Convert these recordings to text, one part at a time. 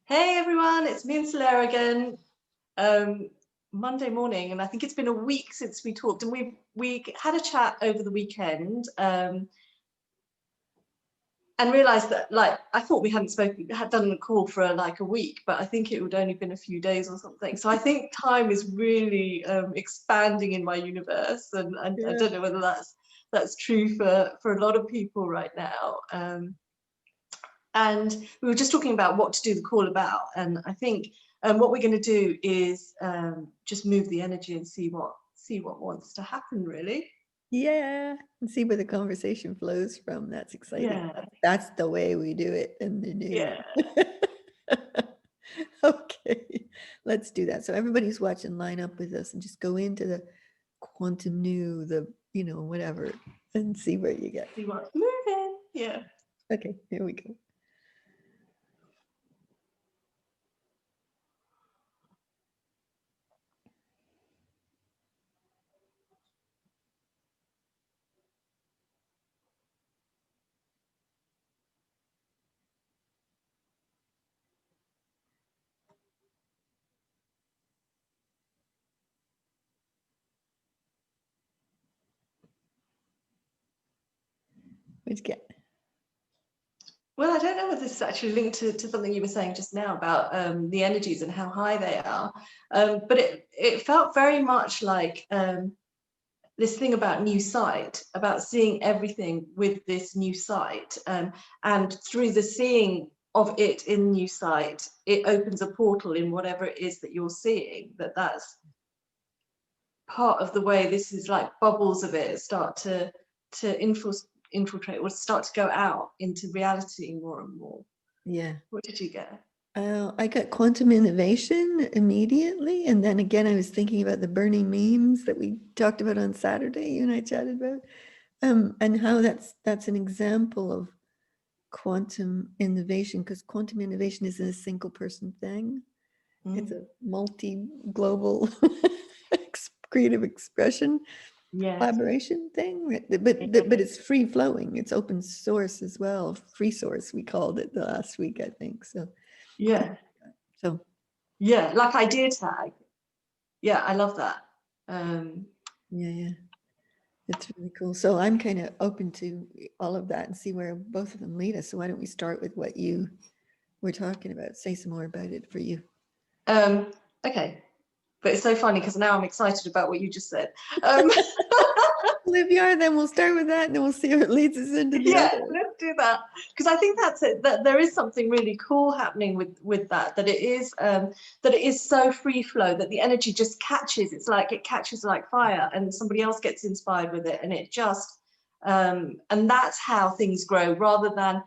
Hey everyone, it's me and Soleira again. Um, Monday morning, and I think it's been a week since we talked, and we had a chat over the weekend, and realised that I thought we hadn't spoken, had done a call for like a week, but I think it would only been a few days or something. So I think time is really expanding in my universe, and I Yeah. don't know whether that's true for a lot of people right now. And we were just talking about what to do the call about, and I think what we're going to do is just move the energy and see what wants to happen, really. Yeah. And see where the conversation flows from. That's exciting. Yeah, That's the way we do it in the new. yeah. Okay, let's do that. So everybody's watching, line up with us and just go into the quantum new, whatever, and see where you get. See what's moving. Yeah. Okay, here we go. What'd you get? Well, I don't know whether this is actually linked to something you were saying just now about the energies and how high they are, but it felt very much like this thing about new sight, about seeing everything with this new sight, and through the seeing of it in new sight, it opens a portal in whatever it is that you're seeing. That's part of the way this is like bubbles of it start to infiltrate or start to go out into reality more and more. Yeah. What did you get? I got quantum innovation immediately. And then again, I was thinking about the burning memes that we talked about on Saturday, you and I chatted about, and how that's an example of quantum innovation, because quantum innovation isn't a single person thing. It's a multi-global creative expression Yes. collaboration thing, right? But it's free flowing. It's open source as well. Free source, we called it the last week, I think. Yeah. So Yeah, like idea tag. Yeah, I love that. yeah. It's really cool. So I'm kind of open to all of that and see where both of them lead us. So why don't we start with what you were talking about? Say some more about it for you. Okay, but it's so funny because now I'm excited about what you just said. Um, Well, if you are, then we'll start with that and then we'll see what leads us into the yeah, other. let's do that, because I think that's it, that there is something really cool happening with that it is so free flow that the energy just catches. It's like it catches like fire, and somebody else gets inspired with it, and it just and that's how things grow, rather than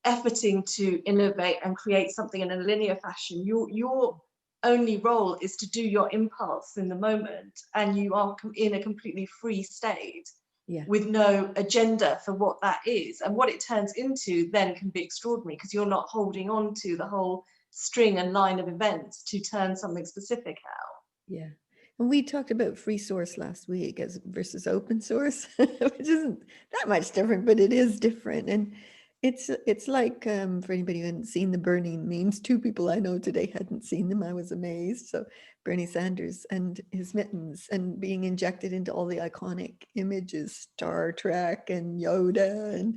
efforting to innovate and create something in a linear fashion. Your only role is to do your impulse in the moment, and you are in a completely free state, Yeah. with no agenda for what that is. And what it turns into then can be extraordinary, because you're not holding on to the whole string and line of events to turn something specific out. Yeah. And we talked about free source last week as versus open source, which isn't that much different, but it is different. And it's like for anybody who hadn't seen the burning memes, two people I know today hadn't seen them. I was amazed. So Bernie Sanders and his mittens and being injected into all the iconic images, Star Trek and Yoda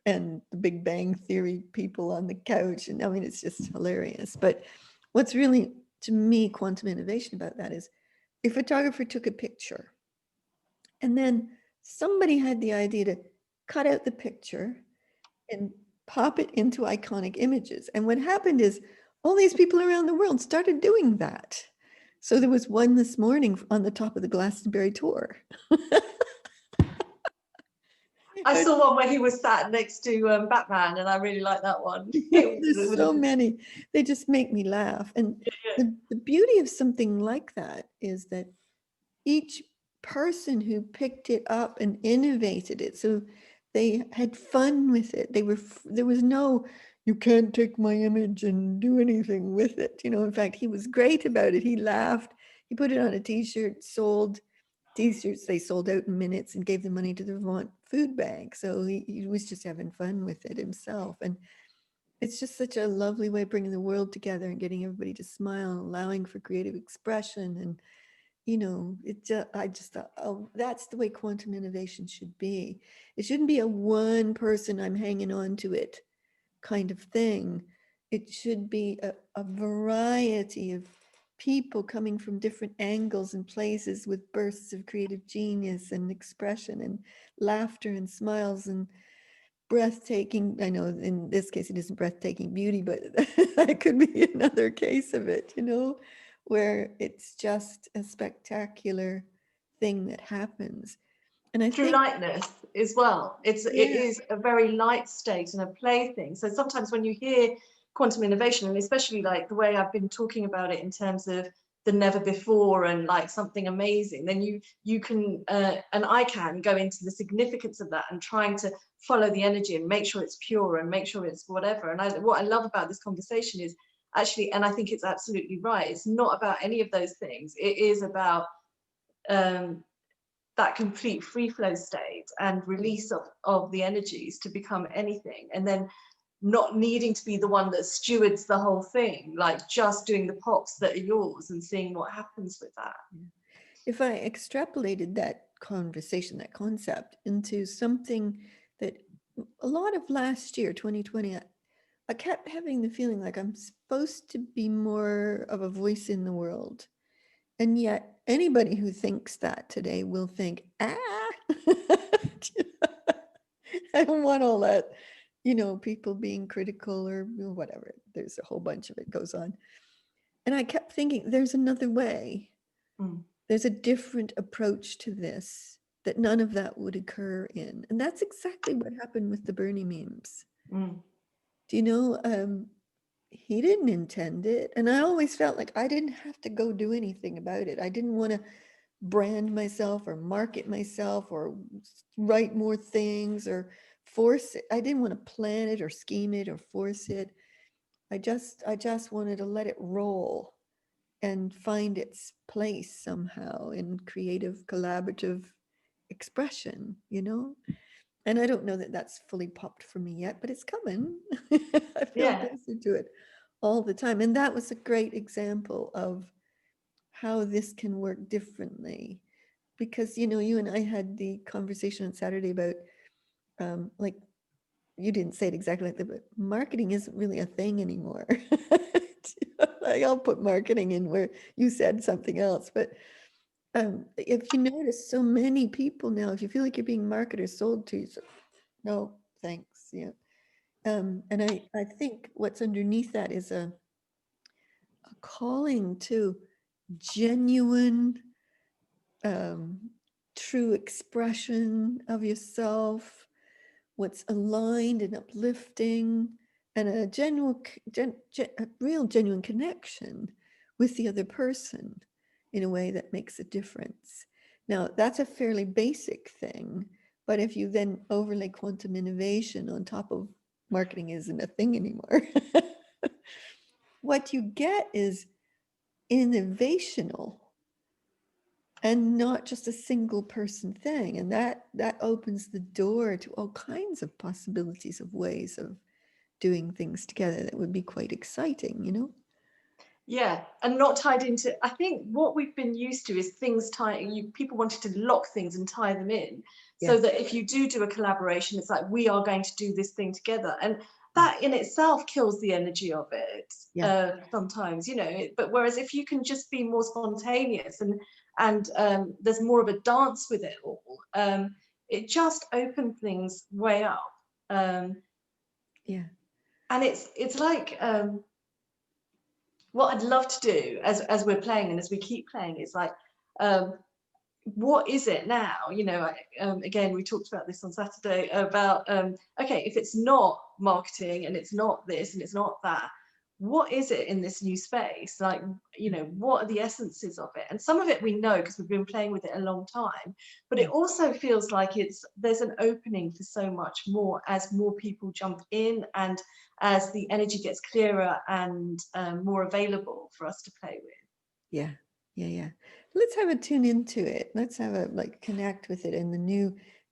and the Big Bang Theory people on the couch. And I mean, it's just hilarious. But what's really, to me, quantum innovation about that is a photographer took a picture and then somebody had the idea to cut out the picture and pop it into iconic images. And what happened is all these people around the world started doing that. So there was one this morning on the top of the Glastonbury tour. I saw one where he was sat next to Batman, and I really like that one. There's so many. They just make me laugh. And the beauty of something like that is that each person who picked it up and innovated it, so they had fun with it. There was no, you can't take my image and do anything with it. In fact, he was great about it. He laughed. He put it on a t-shirt, sold t-shirts. They sold out in minutes and gave the money to the Vermont food bank. So he was just having fun with it himself. And It's just such a lovely way of bringing the world together and getting everybody to smile, allowing for creative expression. And, I just thought, oh, that's the way quantum innovation should be. It shouldn't be a one person, I'm hanging on to it kind of thing. It should be a variety of people coming from different angles and places with bursts of creative genius and expression and laughter and smiles and breathtaking. I know in this case it isn't breathtaking beauty, but that could be another case of it, where it's just a spectacular thing that happens. And I Through think, lightness as well. It yeah, is a very light state and a plaything. So sometimes when you hear quantum innovation, and especially like the way I've been talking about it in terms of the never before and like something amazing, then you can and I can go into the significance of that and trying to follow the energy and make sure it's pure and make sure it's whatever. And what I love about this conversation is actually, and I think it's absolutely right, it's not about any of those things. It is about um, that complete free flow state and release of the energies to become anything, and then not needing to be the one that stewards the whole thing, like just doing the pops that are yours and seeing what happens with that. if I extrapolated that conversation, that concept into something that a lot of last year, 2020, I kept having the feeling like I'm supposed to be more of a voice in the world. And yet anybody who thinks that today will think, I don't want all that, people being critical or whatever. There's a whole bunch of it goes on. And I kept thinking, there's another way. Mm, There's a different approach to this that none of that would occur in. And that's exactly what happened with the Bernie memes. mm. Do you know, he didn't intend it. And I always felt like I didn't have to go do anything about it. I didn't want to brand myself or market myself or write more things or force it. I didn't want to plan it or scheme it or force it. I just wanted to let it roll and find its place somehow in creative collaborative expression, and I don't know that that's fully popped for me yet, but it's coming. I feel Yeah, closer to it all the time. And that was a great example of how this can work differently. Because, you and I had the conversation on Saturday about, like, you didn't say it exactly like that, but marketing isn't really a thing anymore. Like, I'll put marketing in where you said something else. But if you notice, so many people now, if you feel like you're being marketed or sold to, so, no, thanks. Yeah. And I think what's underneath that is a calling to genuine, true expression of yourself, what's aligned and uplifting, and a a real genuine connection with the other person in a way that makes a difference. Now, that's a fairly basic thing, but if you then overlay quantum innovation on top of marketing isn't a thing anymore, what you get is innovational and not just a single person thing. And that opens the door to all kinds of possibilities of ways of doing things together that would be quite exciting. yeah, and not tied into. I think what we've been used to is things tying. People wanted to lock things and tie them in, so Yes. that if you do a collaboration, it's like we are going to do this thing together, and that in itself kills the energy of it. Yeah. Sometimes, but whereas if you can just be more spontaneous and there's more of a dance with it all, it just opens things way up. Yeah. And it's like what I'd love to do as we're playing and as we keep playing is like, what is it now? Again, we talked about this on Saturday about, okay, if it's not marketing and it's not this and it's not that, what is it in this new space? Like, what are the essences of it? And some of it we know because we've been playing with it a long time, but it also feels like there's an opening for so much more as more people jump in and as the energy gets clearer and more available for us to play with. Yeah. Yeah. Yeah. Let's have a tune into it. Let's have a connect with it in the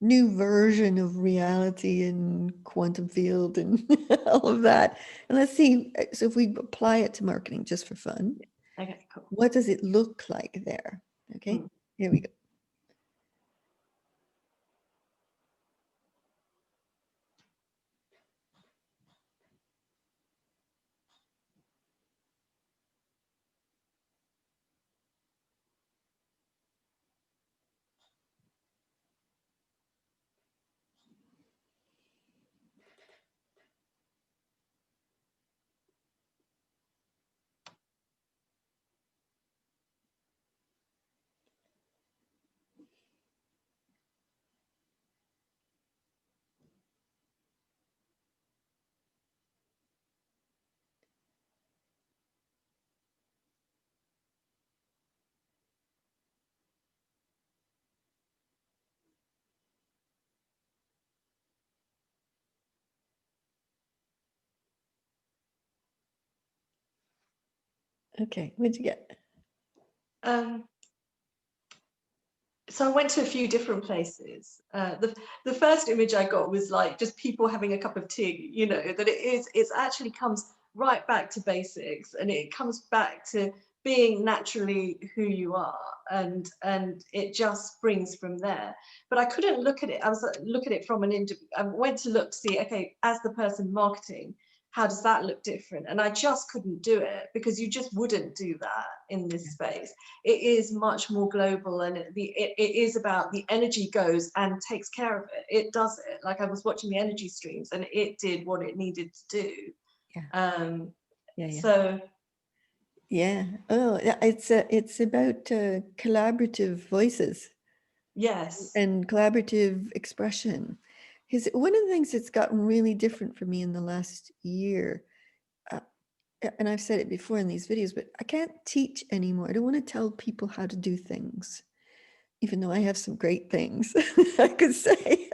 new version of reality and quantum field and all of that. And let's see, so if we apply it to marketing just for fun, Okay, cool. what does it look like there? Okay, here we go. Okay, what'd you get? So I went to a few different places. The first image I got was like just people having a cup of tea, you know, that it's actually comes right back to basics, and it comes back to being naturally who you are, and it just springs from there. But I couldn't look at it. I was look at it from I went to look to see, okay, as the person marketing, how does that look different? And I just couldn't do it, because you just wouldn't do that in this space. It is much more global, and it is about the energy goes and takes care of it. It does it. Like, I was watching the energy streams and it did what it needed to do. Yeah. So yeah. Oh, yeah, it's about collaborative voices. yes. And collaborative expression. Because one of the things that's gotten really different for me in the last year, uh, and I've said it before in these videos, but I can't teach anymore. I don't want to tell people how to do things, even though I have some great things I could say.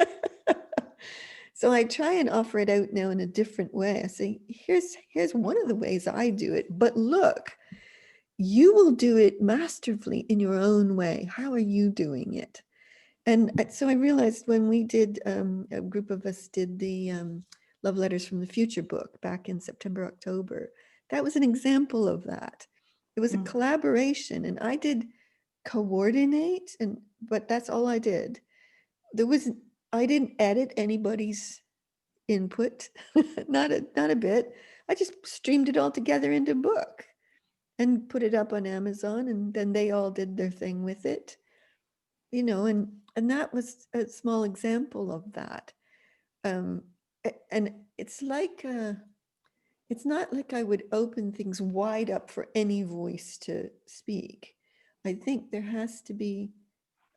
So I try and offer it out now in a different way. I say, here's one of the ways I do it, but look, you will do it masterfully in your own way. How are you doing it? And so I realized when we did, a group of us did the Love Letters from the Future book back in September, October, that was an example of that. It was a collaboration, and I did coordinate, but that's all I did. I didn't edit anybody's input, not a bit. I just streamed it all together into a book and put it up on Amazon, and then they all did their thing with it. You know, and that was a small example of that. And it's like it's not like I would open things wide up for any voice to speak. I think there has to be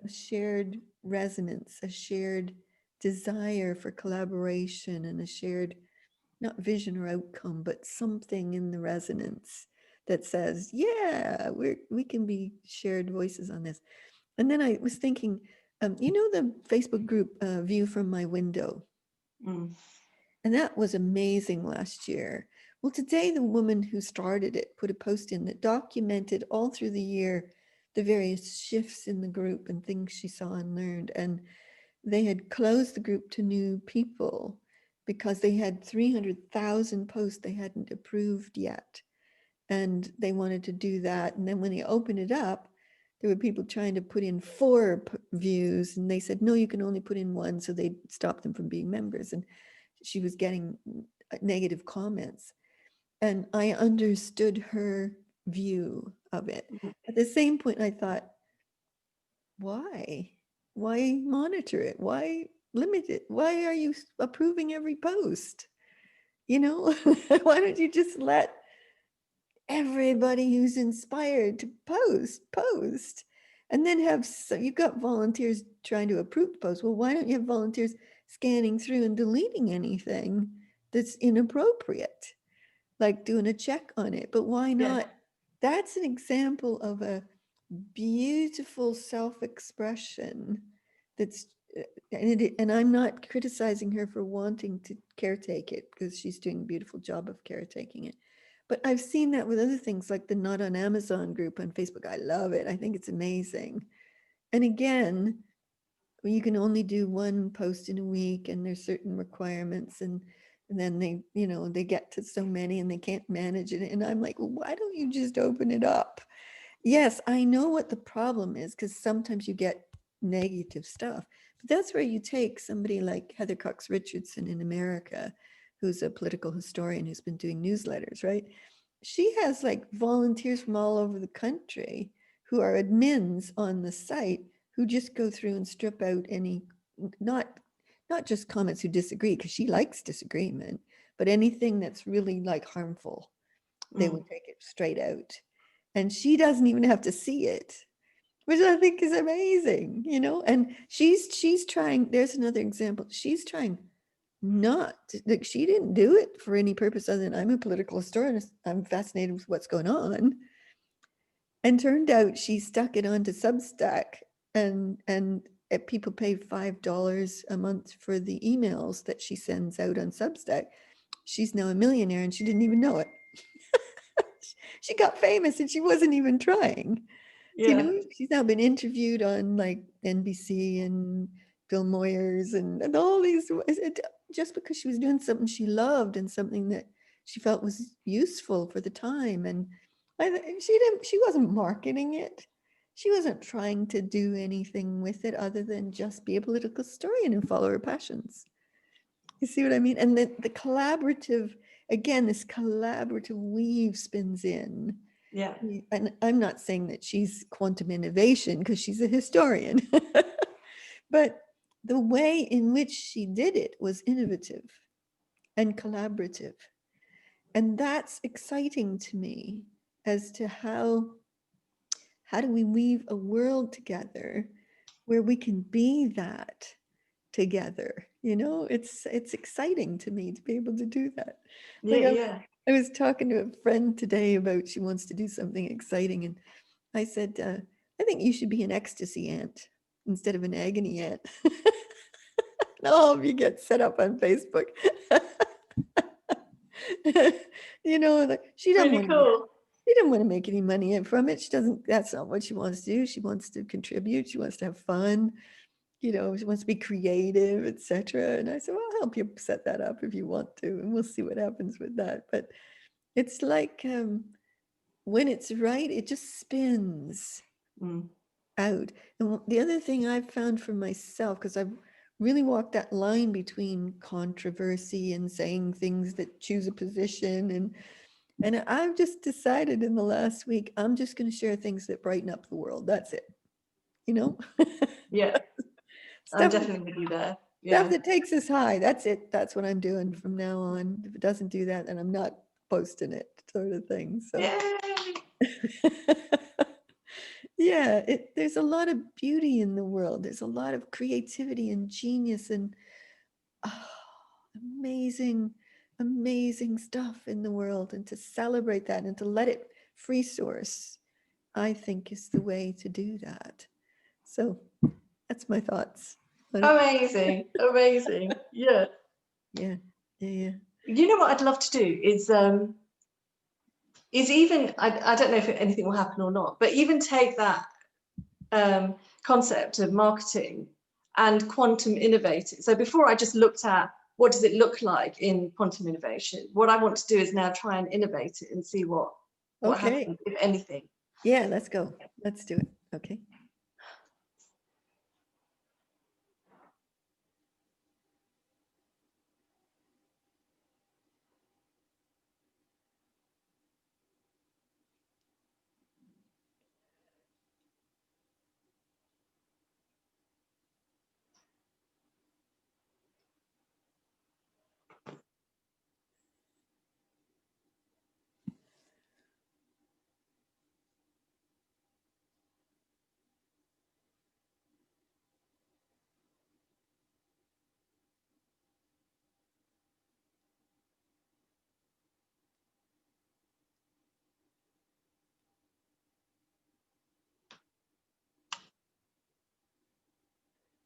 a shared resonance, a shared desire for collaboration, and a shared, not vision or outcome, but something in the resonance that says, yeah, we can be shared voices on this. And then I was thinking, you know, the Facebook group View from My Window? And that was amazing last year. Well, today the woman who started it put a post in that documented all through the year the various shifts in the group and things she saw and learned. And they had closed the group to new people because they had 300,000 posts they hadn't approved yet. And they wanted to do that. And then when they opened it up, there were people trying to put in 4 views, and they said, no, you can only put in 1. So they stopped them from being members. And she was getting negative comments. And I understood her view of it. At the same point, I thought, why? Why monitor it? Why limit it? Why are you approving every post? You know, why don't you just let everybody who's inspired to post, and then have, so you've got volunteers trying to approve the post. Well, why don't you have volunteers scanning through and deleting anything that's inappropriate, like doing a check on it? But why not? That's an example of a beautiful self-expression that's and I'm not criticizing her for wanting to caretake it, because she's doing a beautiful job of caretaking it. But I've seen that with other things, like the Not on Amazon group on Facebook. I love it. I think it's amazing. And again, you can only do one post in a week, and there's certain requirements, and then they, you know, they get to so many and they can't manage it. And I'm like, well, why don't you just open it up? Yes, I know what the problem is, because sometimes you get negative stuff. But that's where you take somebody like Heather Cox Richardson in America, who's a political historian who's been doing newsletters, right? She has like volunteers from all over the country who are admins on the site, who just go through and strip out any, not just comments who disagree, because she likes disagreement, but anything that's really like harmful, they would take it straight out. And she doesn't even have to see it, which I think is amazing, you know. And she's trying, there's another example, she's trying not like, she didn't do it for any purpose other than, I'm a political historian, I'm fascinated with what's going on. And turned out she stuck it onto Substack, and people pay $5 a month for the emails that she sends out on Substack. She's now a millionaire and she didn't even know it. She got famous and she wasn't even trying. Yeah. You know, she's now been interviewed on like NBC and Bill Moyers and all these, just because she was doing something she loved and something that she felt was useful for the time. And she wasn't marketing it. She wasn't trying to do anything with it other than just be a political historian and follow her passions. You see what I mean? And the collaborative, again, this collaborative weave spins in. Yeah. And I'm not saying that she's quantum innovation, because she's a historian, but the way in which she did it was innovative and collaborative. And that's exciting to me, as to how do we weave a world together where we can be that together. You know, it's exciting to me to be able to do that. Like Yeah. I was talking to a friend today about, she wants to do something exciting, and I said, I think you should be an ecstasy ant instead of an agony ant. All of you get set up on Facebook. You know, like, she doesn't Really want to, cool. she didn't want to make any money from it. She doesn't, that's not what she wants to do. She wants to contribute. She wants to have fun. You know, she wants to be creative, etc. And I said, well, I'll help you set that up if you want to, and we'll see what happens with that. But it's like, when it's right, it just spins out. And the other thing I've found for myself, because I've really walked that line between controversy and saying things that choose a position, and I've just decided in the last week, I'm just going to share things that brighten up the world. That's it. You know? Yeah. I'm Stuff, definitely with you there. stuff Yeah. that takes us high. That's it. That's what I'm doing from now on. If it doesn't do that, then I'm not posting it, sort of thing. So Yay. yeah, there's a lot of beauty in the world. There's a lot of creativity and genius and amazing, amazing stuff in the world. And to celebrate that and to let it free source, I think, is the way to do that. So that's my thoughts. Amazing. Amazing. Yeah. Yeah, yeah, yeah. You know what I'd love to do is even, I don't know if anything will happen or not, but even take that concept of marketing and quantum innovate it. So before I just looked at what does it look like in quantum innovation, what I want to do is now try and innovate it and see what happens, if anything. Yeah, let's go. Let's do it. Okay.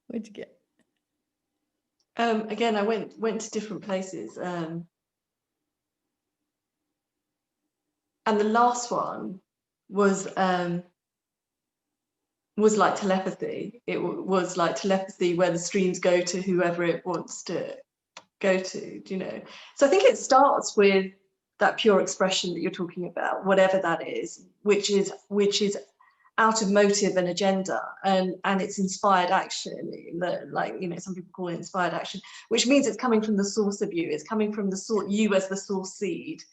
What'd you get? Again, I went to different places, and the last one was was like telepathy. It was like telepathy where the streams go to whoever it wants to go to, you know. So I think it starts with that pure expression that you're talking about, whatever that is, which is out of motive and agenda, and it's inspired action. Like, you know, some people call it inspired action, which means it's coming from the source of you. It's coming from the source, you as the source seed,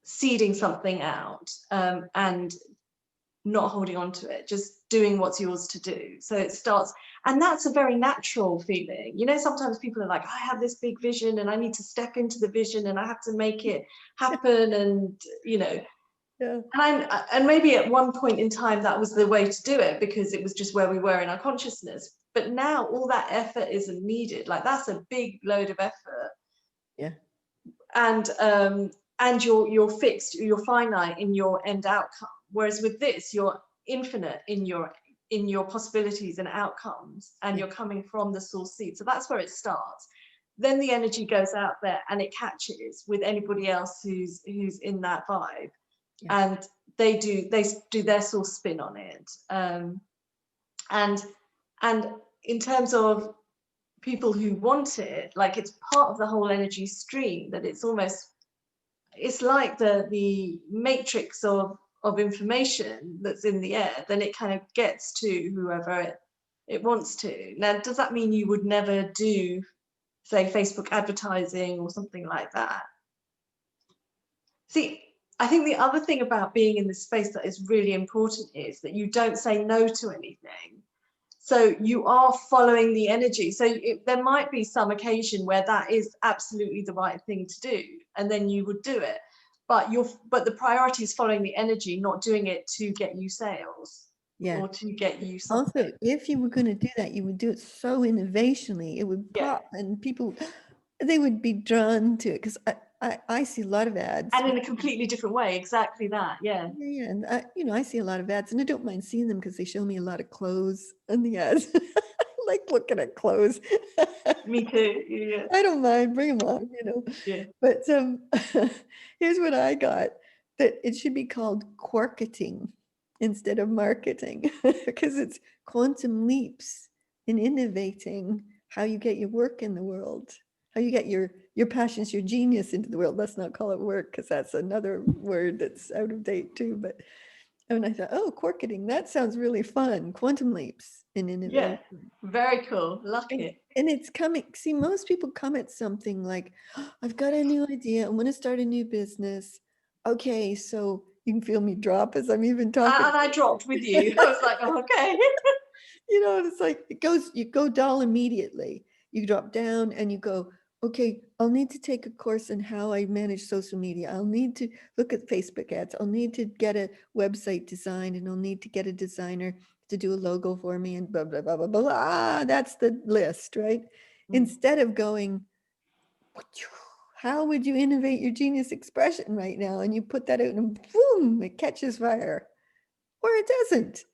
seeding something out, and not holding on to it, just doing what's yours to do. So it starts, and that's a very natural feeling. You know, sometimes people are like, I have this big vision and I need to step into the vision and I have to make it happen, and you know, and maybe at one point in time that was the way to do it because it was just where we were in our consciousness. But now all that effort isn't needed. Like, that's a big load of effort. And you're fixed, you're finite in your end outcome. Whereas with this, you're infinite in your possibilities and outcomes, and you're coming from the source seed. So that's where it starts. Then the energy goes out there and it catches with anybody else who's in that vibe, and they do their source spin on it. And in terms of people who want it, like, it's part of the whole energy stream, that it's like the matrix of information that's in the air. Then it kind of gets to whoever it wants to. Now, does that mean you would never do, say, Facebook advertising or something like that? See, I think the other thing about being in this space that is really important is that you don't say no to anything. So you are following the energy. So there might be some occasion where that is absolutely the right thing to do, and then you would do it. But the priority is following the energy, not doing it to get you sales or to get you something. Also, if you were going to do that, you would do it so innovationally. It would pop, and people, they would be drawn to it, because I see a lot of ads. And in a completely different way, exactly that, Yeah, and you know, I see a lot of ads, and I don't mind seeing them because they show me a lot of clothes on the ads. I like looking at clothes. Me too. I don't mind, bring them on, you know. But here's what I got: that it should be called quarketing instead of marketing, because it's quantum leaps in innovating how you get your work in the world, how you get your passions, your genius into the world. Let's not call it work, because that's another word that's out of date too. But and I thought, oh, quarketing, that sounds really fun. Quantum leaps in innovation. Yeah, very cool. Like it. And it's coming. See, most people come at something like, oh, I've got a new idea. I'm going to start a new business. Okay, so you can feel me drop as I'm even talking. And I dropped with you. I was like, oh, okay. You know, it's like you go dull immediately. You drop down and you go, okay, I'll need to take a course on how I manage social media. I'll need to look at Facebook ads. I'll need to get a website designed, and I'll need to get a designer to do a logo for me, and blah, blah, blah, blah, blah. Ah, that's the list, right? Instead of going, how would you innovate your genius expression right now? And you put that out and boom, it catches fire, or it doesn't.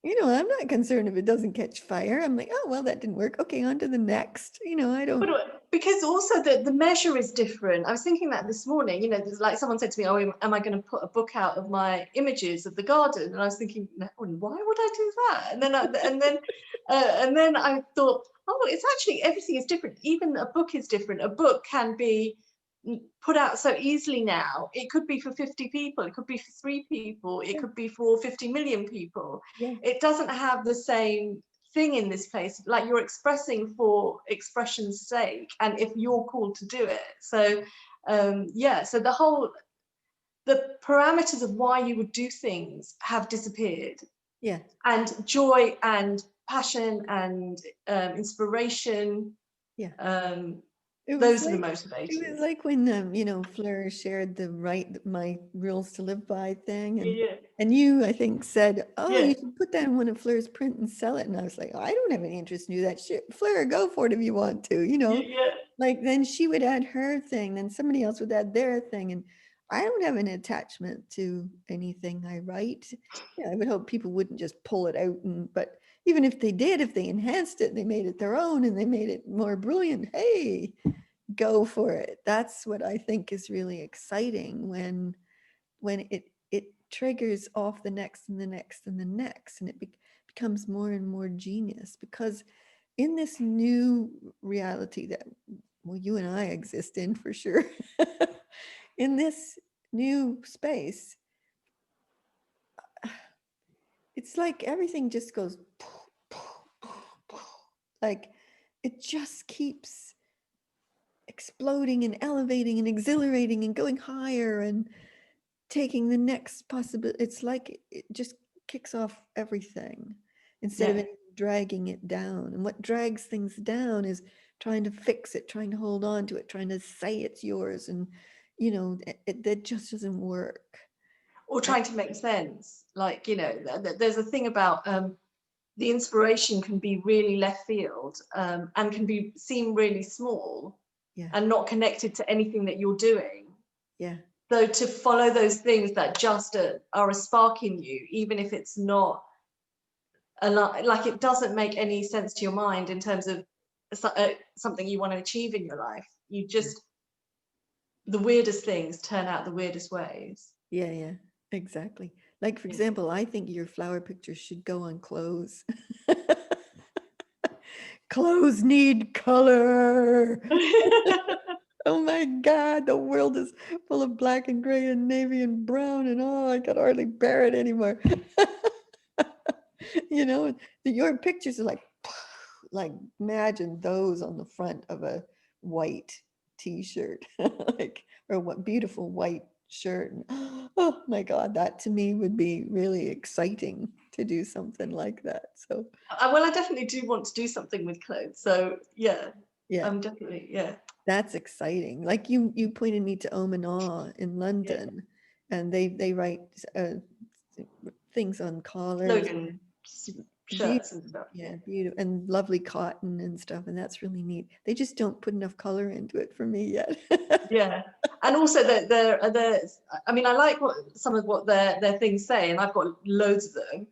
You know, I'm not concerned if it doesn't catch fire. I'm like, oh, well, that didn't work. Okay, on to the next. You know, I don't. Because also the measure is different. I was thinking that this morning, you know, there's like someone said to me, oh, am I going to put a book out of my images of the garden? And I was thinking, no, why would I do that? And then I thought, oh, it's actually, everything is different. Even a book is different. A book can be put out so easily now. It could be for 50 people, it could be for 3 people, it could be for 50 million people. It doesn't have the same thing in this place. Like, you're expressing for expression's sake, and if you're called to do it. So so the parameters of why you would do things have disappeared. And joy and passion and inspiration, those are the motivators. It was like when you know, Fleur shared the my rules to live by thing, and you, I think, said, oh, you should put that in one of Fleur's print and sell it. And I was like, oh, I don't have any interest in do that shit. Fleur, go for it if you want to, you know. Like, then she would add her thing, then somebody else would add their thing, and I don't have an attachment to anything I write. I would hope people wouldn't just pull it out, but even if they did, if they enhanced it, they made it their own and they made it more brilliant, hey, go for it. That's what I think is really exciting, when triggers off the next and the next and the next, and it becomes more and more genius, because in this new reality that, well, you and I exist in for sure, in this new space, it's like everything just goes like it just keeps exploding and elevating and exhilarating and going higher and taking the next possibility. It's like it just kicks off everything instead of Yeah. anything dragging it down. And what drags things down is trying to fix it, trying to hold on to it, trying to say it's yours. And, you know, that just doesn't work. Or trying to make sense. Like, you know, there's a thing about the inspiration can be really left field, and can seem really small Yeah. and not connected to anything that you're doing. Yeah. So to follow those things that just are a spark in you, even if it's not like it doesn't make any sense to your mind in terms of something you want to achieve in your life, you just, the weirdest things turn out the weirdest ways. Yeah. Yeah. Exactly. Like, for example, I think your flower pictures should go on clothes. Clothes need color. Oh my God, the world is full of black and gray and navy and brown, and oh, I can hardly bear it anymore. You know, your pictures are like imagine those on the front of a white t-shirt, like, or what beautiful white shirt. Oh my God, that to me would be really exciting to do something like that. So Well, I definitely do want to do something with clothes. So yeah, yeah, I'm definitely, yeah. that's exciting. Like you pointed me to Oman in Yeah. London, and they write things on collars. Slogan Beautiful, shirts and stuff. yeah, Yeah. beautiful, and lovely cotton and stuff, and that's really neat. They just don't put enough color into it for me yet. Yeah. And also I mean, I like some of what their things say, and I've got loads of them.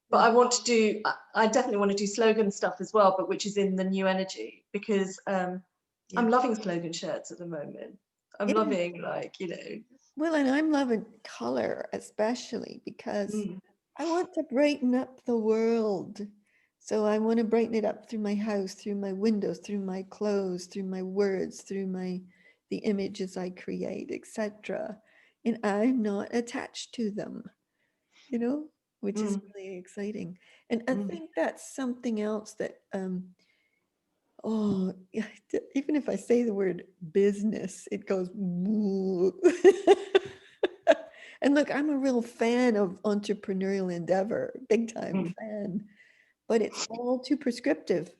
But I want to do, I definitely want to do slogan stuff as well, but which is in the new energy, because Yeah. I'm loving slogan shirts at the moment. I'm Yeah. loving, like, you know. Well, and I'm loving color especially because Mm, I want to brighten up the world. So I want to brighten it up through my house, through my windows, through my clothes, through my words, through the images I create, etc. And I'm not attached to them, you know, which is mm, really exciting. And I mm. think that's something else that oh, yeah, even if I say the word business, it goes. And look, I'm a real fan of entrepreneurial endeavor, big time Mm, fan, but it's all too prescriptive.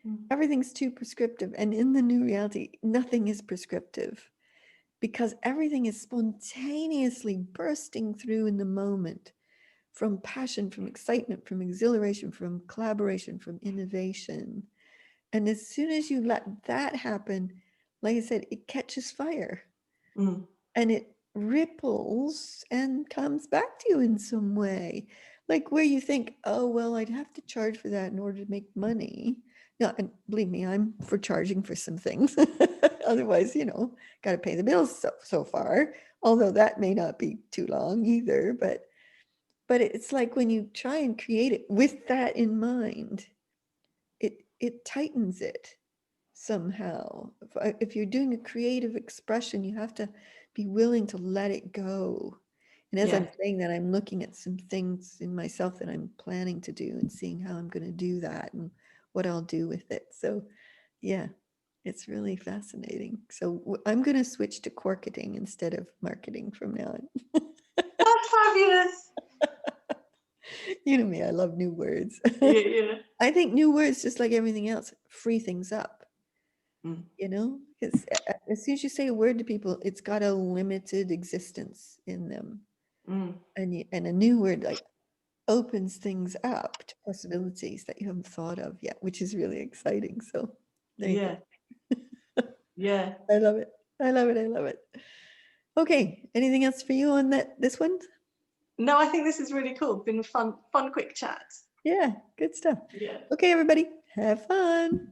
mm. Everything's too prescriptive. And in the new reality, nothing is prescriptive because everything is spontaneously bursting through in the moment, from passion, from excitement, from exhilaration, from collaboration, from innovation. And as soon as you let that happen, like I said, it catches fire Mm. and it ripples and comes back to you in some way. Like where you think, oh, well, I'd have to charge for that in order to make money. No, and believe me, I'm for charging for some things. Otherwise, you know, got to pay the bills so far, although that may not be too long either. But it's like when you try and create it with that in mind, it tightens it somehow. If you're doing a creative expression, you have to be willing to let it go. And as Yeah. I'm saying that, I'm looking at some things in myself that I'm planning to do and seeing how I'm going to do that and what I'll do with it. So, yeah, it's really fascinating. So I'm going to switch to quarketing instead of marketing from now on. That's fabulous. You know me, I love new words. Yeah, yeah. I think new words, just like everything else, free things up. Mm, You know, because as soon as you say a word to people, it's got a limited existence in them, mm. and a new word like opens things up to possibilities that you haven't thought of yet, which is really exciting. So there you Yeah, go. yeah. I love it. I love it. I love it. Okay, anything else for you on this one? No, I think this is really cool. Been a fun, quick chat. Yeah, good stuff. Yeah. Okay, everybody, have fun.